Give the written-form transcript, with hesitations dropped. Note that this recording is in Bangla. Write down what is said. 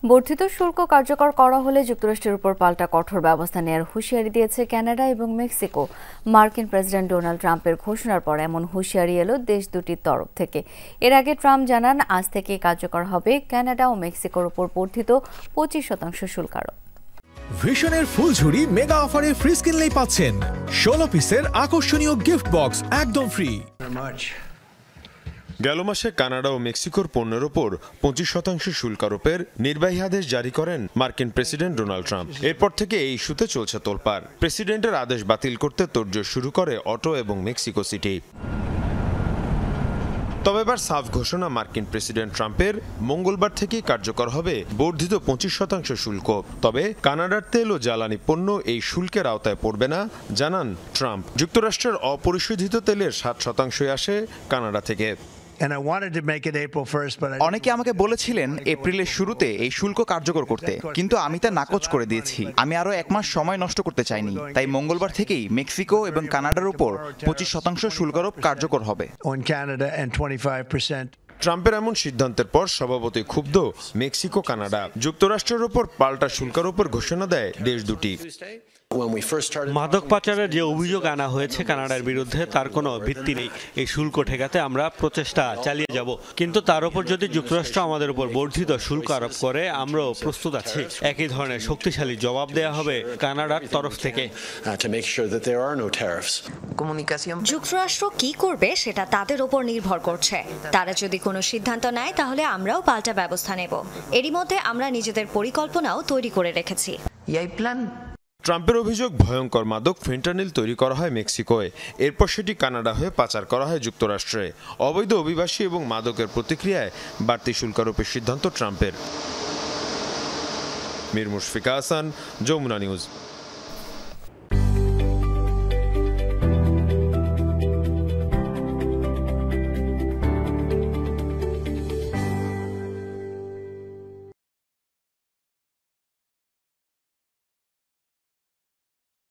বর্ধিত শুল্ক কার্যকর করা হলে যুক্তরাষ্ট্রের উপর পাল্টা কঠোর ব্যবস্থা নেওয়ার হুঁশিয়ারি দিয়েছে কানাডা এবং মেক্সিকো। মার্কিন প্রেসিডেন্ট ডোনাল্ড ট্রাম্পের ঘোষণার পর এমন হুঁশিয়ারি এলো দেশ দুটির তরফ থেকে। এর আগে ট্রাম্প জানান, আজ থেকে কার্যকর হবে কানাডা ও মেক্সিকোর উপর বর্ধিত 25% শুল্ক আরোপ। ভিশনের ফুলঝুরি মেগা অফারে ফ্রিজ কিনলেই পাচ্ছেন 16 পিসের আকর্ষণীয় গিফট বক্স একদম ফ্রি। গেল মাসে কানাডা ও মেক্সিকোর পণ্যের ওপর 25% শুল্ক আরোপের নির্বাহী আদেশ জারি করেন মার্কিন প্রেসিডেন্ট ডোনাল্ড ট্রাম্প। এরপর থেকে এই ইস্যুতে চলছে তোলপাড়। প্রেসিডেন্টের আদেশ বাতিল করতে তোড়জোড় শুরু করে অটো এবং মেক্সিকো সিটি। তবে এবার সাফ ঘোষণা মার্কিন প্রেসিডেন্ট ট্রাম্পের, মঙ্গলবার থেকেই কার্যকর হবে বর্ধিত 25% শুল্ক। তবে কানাডার তেল ও জ্বালানি পণ্য এই শুল্কের আওতায় পড়বে না, জানান ট্রাম্প। যুক্তরাষ্ট্রের অপরিশোধিত তেলের 60% আসে কানাডা থেকে। অনেকে আমাকে বলেছিলেন এপ্রিলের শুরুতে এই শুল্ক কার্যকর করতে, কিন্তু আমি তা নাকচ করে দিয়েছি। আমি আরো 1 মাস সময় নষ্ট করতে চাইনি, তাই মঙ্গলবার থেকেই মেক্সিকো এবং কানাডার উপর 25% শুল্ক আরোপ কার্যকর হবে। ট্রাম্পের এমন সিদ্ধান্তের পর স্বভাবতই ক্ষুব্ধ মেক্সিকো, কানাডা। যুক্তরাষ্ট্রের ওপর পাল্টা শুল্কের ওপর ঘোষণা দেয় দেশ দুটি। মাদক পাচারের যে অভিযোগ আনা হয়েছে কানাডার বিরুদ্ধে, তার কোনো ভিত্তি নেই। এই শুল্ক ঠেকাতে আমরা প্রচেষ্টা চালিয়ে যাব, কিন্তু তার উপর যদি যুক্তরাষ্ট্র আমাদের উপর বর্ধিত শুল্ক আরোপ করে, আমরাও প্রস্তুত আছি। একই ধরনের শক্তিশালী জবাব দেয়া হবে কানাডার তরফ থেকে। যুক্তরাষ্ট্র কি করবে সেটা তাদের উপর নির্ভর করছে। তারা যদি কোনো সিদ্ধান্ত নেয় তাহলে আমরাও পাল্টা ব্যবস্থা নেব। এরই মধ্যে আমরা নিজেদের পরিকল্পনাও তৈরি করে রেখেছি। ট্রাম্পের অভিযোগ, ভয়ঙ্কর মাদক ফেন্টানিল তৈরি করা হয় মেক্সিকোয়, এরপর সেটি কানাডা হয়ে পাচার করা হয় যুক্তরাষ্ট্রে। অবৈধ অভিবাসী এবং মাদকের প্রতিক্রিয়ায় বাড়তি শুল্ক আরোপের সিদ্ধান্ত ট্রাম্পের। মীর মুশফিকা হাসান, যমুনা নিউজ।